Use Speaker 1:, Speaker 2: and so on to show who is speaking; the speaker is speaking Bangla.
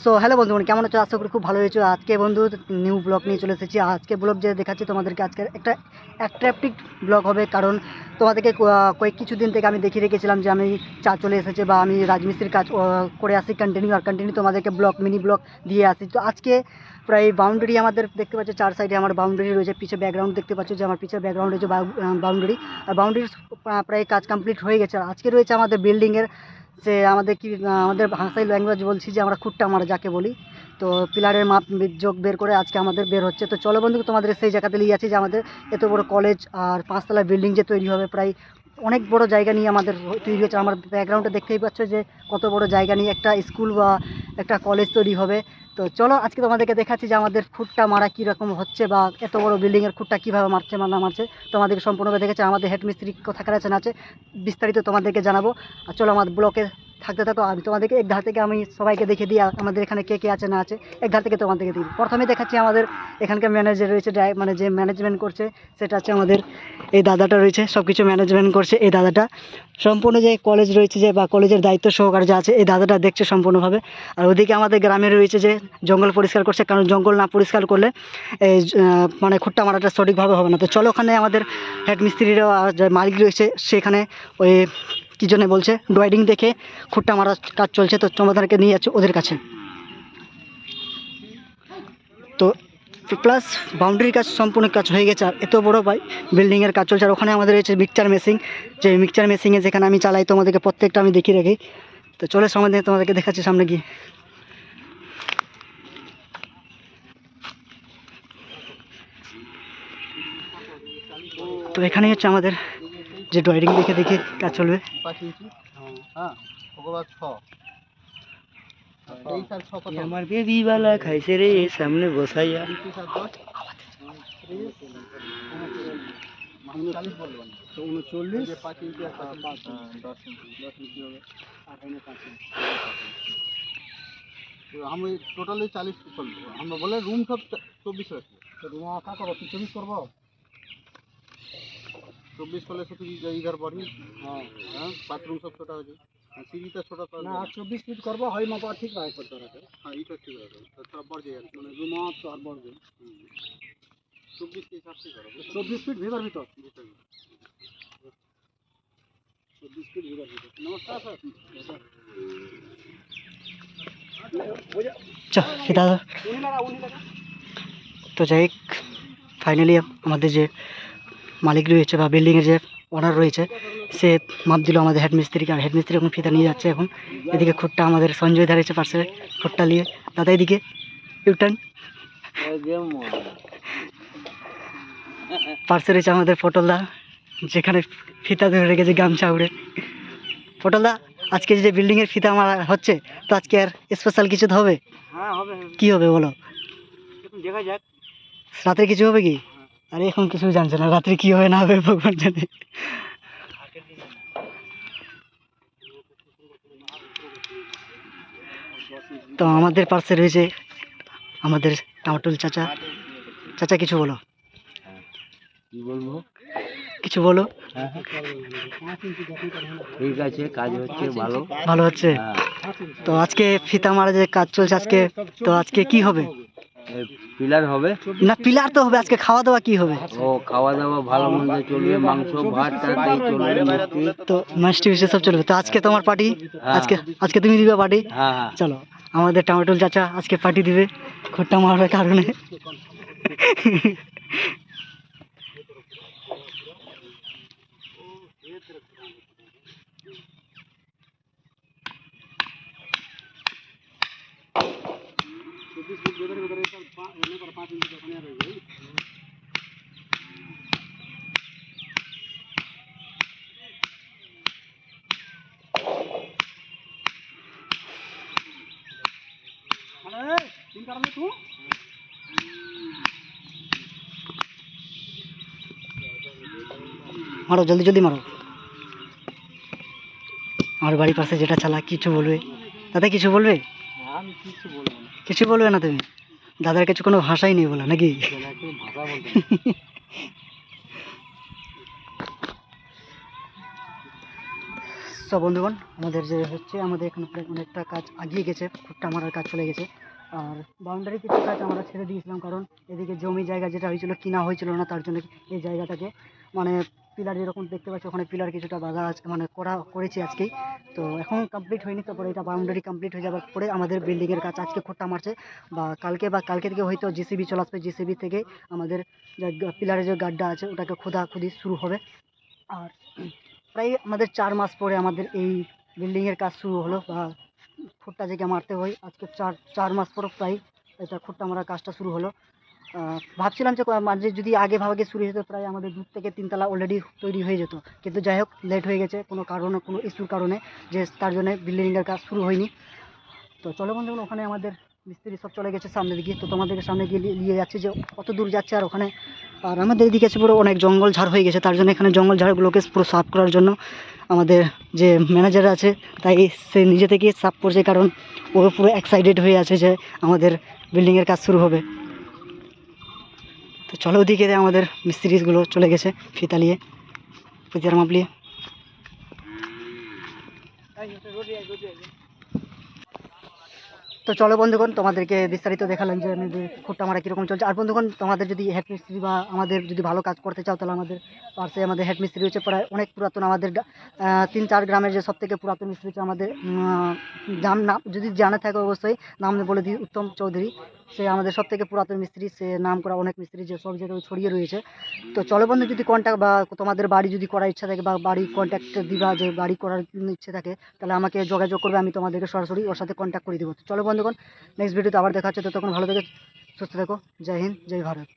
Speaker 1: সো হ্যালো বন্ধুগণ, কেমন আছো? আশা করি খুব ভালো হয়েছো। আজকে বন্ধু নিউ ব্লগ নিয়ে চলে এসেছি। আজকে ব্লগ যে দেখাচ্ছি তোমাদেরকে, আজকে একটা অ্যাট্রাকটিভ ব্লগ হবে। কারণ তোমাদেরকে কিছুদিন থেকে আমি দেখিয়ে রেখেছিলাম যে আমি চা চলে এসেছে বা আমি রাজমিস্ত্রির কাজ করে আসি কন্টিনিউ তোমাদেরকে মিনি ব্লগ দিয়ে আসি। তো আজকে প্রায় বাউন্ডারি আমাদের দেখতে পাচ্ছ, চার সাইডে আমার বাউন্ডারি রয়েছে, পিছে ব্যাকগ্রাউন্ড দেখতে পাচ্ছ যে আমার পিছে ব্যাকগ্রাউন্ড রয়েছে বাউন্ডারি। আর বাউন্ডারির প্রায় কাজ কমপ্লিট হয়ে গেছে। আর আজকে রয়েছে আমাদের বিল্ডিংয়ের যে আমাদের ভাষায় ল্যাঙ্গুয়েজ বলছি যে আমরা খুঁটটা মারা যাকে বলি। তো পিলারের মাপ যোগ বের করে আজকে আমাদের বের হচ্ছে। তো চলো বন্ধু, তোমাদের সেই জায়গাতে নিয়ে যাচ্ছি যে আমাদের এত বড় কলেজ আর 5 তলা বিল্ডিং যে তৈরি হবে, প্রায় অনেক বড় জায়গা নিয়ে আমাদের তৈরি হচ্ছে। আমার ব্যাকগ্রাউন্ডে দেখতেই পাচ্ছ যে কত বড় জায়গা নিয়ে একটা স্কুল বা একটা কলেজ তৈরি হবে। তো চলো আজকে তোমাদেরকে দেখাচ্ছি যে আমাদের খুঁটটা মারা কীরকম হচ্ছে বা এত বড় বিল্ডিংয়ের খুঁটটা কীভাবে মারছে বা না মারছে। তোমাদেরকে সম্পূর্ণভাবে দেখেছে আমাদের হেডমিস্ত্রি কোথাকার আছে না আছে বিস্তারিত তোমাদেরকে জানাবো। আর চলো আমার ব্লকে থাকতে থাকো, আমি তোমাদেরকে এক ধার থেকে আমি সবাইকে দেখে দিই আমাদের এখানে কে কে আছে না আছে। এক ধার থেকে তোমাদেরকে দিই। প্রথমে দেখাচ্ছি আমাদের এখানকার ম্যানেজার রয়েছে, মানে যে ম্যানেজমেন্ট করছে সেটা হচ্ছে আমাদের এই দাদাটা রয়েছে, সব কিছু ম্যানেজমেন্ট করছে এই দাদাটা। সম্পূর্ণ যে কলেজ রয়েছে যে বা কলেজের দায়িত্ব সহকারে যা আছে এই দাদাটা দেখছে সম্পূর্ণভাবে। আর ওদিকে আমাদের গ্রামে রয়েছে যে জঙ্গল পরিষ্কার করছে, কারণ জঙ্গল না পরিষ্কার করলে এই মানে খুঁট্টা মারাটা সঠিকভাবে হবে না। তো চলো ওখানে আমাদের হেড মিস্ত্রিরা যে মালিক রয়েছে সেখানে ওই কী জন্য বলছে ড্রয়িং দেখে খুঁট্টা মারার কাজ চলছে। তো তোমাদেরকে নিয়ে যাচ্ছে ওদের কাছে। তো প্লাস বাউন্ডারির কাজ সম্পূর্ণ কাজ হয়ে গেছে। আর এত বড় বিল্ডিংয়ের কাজ চলছে। আর ওখানে আমাদের রয়েছে মিক্সচার মেশিন, যে মিক্সচার মেশিনে যেখানে আমি চালাই তোমাদেরকে প্রত্যেকটা আমি দেখিয়ে রাখি। তো চলে সময় দিয়ে তোমাদেরকে দেখাচ্ছি সামনে গিয়ে। তো এখানেই হচ্ছে আমাদের যে ড্রয়িং দেখে দেখে কাজ চলবে। আমার বেবিবালা খাইছে রে সামনে বসাইয়া।
Speaker 2: আমি টোটালি 40 চলবো। আমরা বলে রুম সব 24 রাখবো। রুম আঁকা করো, 24 করবো। 24 করলে শুধু ইধার বাড়ি। হ্যাঁ হ্যাঁ, বাথরুম সব ছোটা হয়েছে, সিঁড়িটা ছোটা না। 24 ফিট করবো, হয় মাপা ঠিক রাখ করতে রাখে। হ্যাঁ, এটা ঠিক রাখে। সব बढ़ जाएगा মানে রুম তো আর बढ़ যাবে। 24 के हिसाब से करो। 24 ফিট ভিতর ভিতর 24 ফিট ভিতর ভিতর। নমস্কার স্যার।
Speaker 1: দাদা তো যাই হোক, ফাইনালি আমাদের যে মালিক রয়েছে বা বিল্ডিংয়ের যে ওনার রয়েছে সে মাপ দিল আমাদের হেডমিস্ত্রিকে। আর হেডমিস্ত্রি এখন ফিতা নিয়ে যাচ্ছে। এখন এদিকে খুঁটটা আমাদের সঞ্জয় দাঁড়িয়েছে পাশে খুঁটটা নিয়ে। দাদা এদিকে ইউটার্ন। পাশে রয়েছে আমাদের পটলদা, যেখানে ফিতা ধরে রেখেছে গামছা উড়ে। পটলদা, আজকে যে বিল্ডিংয়ের ফিতা মারা হচ্ছে, তো আজকে আর স্পেশাল কিছু তো হবে?
Speaker 2: হ্যাঁ হবে।
Speaker 1: কি হবে বলো?
Speaker 2: দেখা যাক।
Speaker 1: রাত্রে কিছু হবে কি? আরে এখন কিছু জানছে না, রাত্রে কি হবে না হবে ভগবান জানে। তো আমাদের পাশে রয়েছে আমাদের টামাটুল চাচা। চাচা কিছু বলো।
Speaker 2: কি বলবো?
Speaker 1: কিছু বলো।
Speaker 2: ঠিক আছে, কাজ হচ্ছে ভালো।
Speaker 1: ভালো হচ্ছে। তো আজকে ফিতা মারা যে কাজ চলছে আজকে, তো আজকে কি হবে?
Speaker 2: পিলার হবে
Speaker 1: না, পিলার তো হবে। আজকে খাওয়া দাওয়া কি হবে?
Speaker 2: ও খাওয়া দাওয়া ভালো মন্দ চলবে, মাংস ভাত টাই চলবে,
Speaker 1: তো মিষ্টি মিষ্টি সব চলবে। তো আজকে তোমার পার্টি, আজকে আজকে তুমি দিবে পার্টি।
Speaker 2: হ্যাঁ
Speaker 1: চলো, আমাদের টামাটুল চাচা আজকে পার্টি দিবে খুঁট্টা মারার কারণে। মারো, জলদি জলদি মারো। আমার বাড়ির পাশে যেটা চালা কিছু বলবে? দাদা কিছু বলবে?
Speaker 2: আমি কিছু বলবো না।
Speaker 1: কিছু বলবে না তুমি? দাদার কাছে কোনো ভাষাই নেই বলা নাকি?
Speaker 2: ভাষা বলতে
Speaker 1: সব বন্ধুগণ, আমাদের যে হচ্ছে আমাদের এখানে প্রায় অনেকটা কাজ আগিয়ে গেছে, খুঁটটা মারার কাজ চলে গেছে। আর বাউন্ডারি কিছু কাজ আমরা ছেড়ে দিয়েছিলাম, কারণ এদিকে জমি জায়গা যেটা হয়েছিল কিনা হয়েছিল না, তার জন্য এই জায়গাটাকে মানে পিলার যেরকম দেখতে পাচ্ছ ওখানে পিলার কিছুটা বাঁধা আছে, মানে করেছি আজকেই। তো এখন কমপ্লিট হয়নি, তারপরে এটা বাউন্ডারি কমপ্লিট হয়ে যাওয়ার পরে আমাদের বিল্ডিংয়ের কাজ আজকে খুঁটটা মারছে, বা কালকে থেকে হয়তো জিসিবি চলে আসবে, জিসিবি থেকে আমাদের যে পিলারের যে গাড্ডা আছে ওটাকে খোদাখুদি শুরু হবে। আর প্রায় আমাদের 4 মাস পরে আমাদের এই বিল্ডিংয়ের কাজ শুরু হলো, বা খুঁটটা যেটা মারতে হয় আজকে 4 মাস পর প্রায় এটা খুঁটটা মারার কাজটা শুরু হলো। ভাবছিলাম যে মাঝে যদি আগে ভাগে শুরু হতো প্রায় আমাদের 2 থেকে 3 তলা অলরেডি তৈরি হয়ে যেত, কিন্তু যাই হোক লেট হয়ে গেছে কোনো কারণে, কোনো ইস্যুর কারণে, যে তার জন্য বিল্ডিংয়ের কাজ শুরু হয়নি। তো চলো বন্ধুগণ, ওখানে আমাদের মিস্ত্রি সব চলে গেছে সামনের দিকে, তো তোমাদেরকে সামনে গিয়ে নিয়ে যাচ্ছে যে কত দূর যাচ্ছে। আর ওখানে আর আমাদের এদিকে আছে পুরো অনেক জঙ্গল ঝাড় হয়ে গেছে, তার জন্য এখানে জঙ্গল ঝাড়গুলোকে পুরো সাফ করার জন্য আমাদের যে ম্যানেজার আছে তাই সে নিজে থেকে সাফ করছে, কারণ ও পুরো এক্সাইটেড হয়ে আছে যে আমাদের বিল্ডিংয়ের কাজ শুরু হবে। তো চলো ওদিকে আমাদের মিস্ত্রিগুলো চলে গেছে ফিতা নিয়ে, ফিতার মাপ নিয়ে। তো চলো বন্ধুগণ, তোমাদেরকে বিস্তারিত দেখালাম যে আমাদের খুঁটটা মারা কীরকম চলছে। আর বন্ধুগণ, তোমাদের যদি হেড মিস্ত্রি বা আমাদের যদি ভালো কাজ করতে চাও, তাহলে আমাদের পাশে আমাদের হেড মিস্ত্রি হচ্ছে প্রায় অনেক পুরাতন, আমাদের 3-4 গ্রামের যে সব থেকে পুরাতন মিস্ত্রি হচ্ছে আমাদের নাম যদি জানা থাকে অবশ্যই নাম বলে দিই, উত্তম চৌধুরী। সে আমাদের সব থেকে পুরাতন মিস্ত্রি, সে নাম করা অনেক মিস্ত্রি যে সব জায়গায় ছড়িয়ে রয়েছে। তো চলো বন্ধু, যদি কন্ট্যাক্ট বা তোমাদের বাড়ি যদি করার ইচ্ছা থাকে বা বাড়ি কন্ট্যাক্ট দিবা, যে বাড়ি করার ইচ্ছে থাকে, তাহলে আমাকে যোগাযোগ করবে, আমি তোমাদেরকে সরাসরি ওর সাথে কন্ট্যাক্ট করে দেবো। তো চলো বন্ধুগণ, নেক্সট ভিডিওতে আবার দেখা হচ্ছে, ততক্ষণ ভালো থেকে সুস্থ থেকো। জয় হিন্দ, জয় ভারত।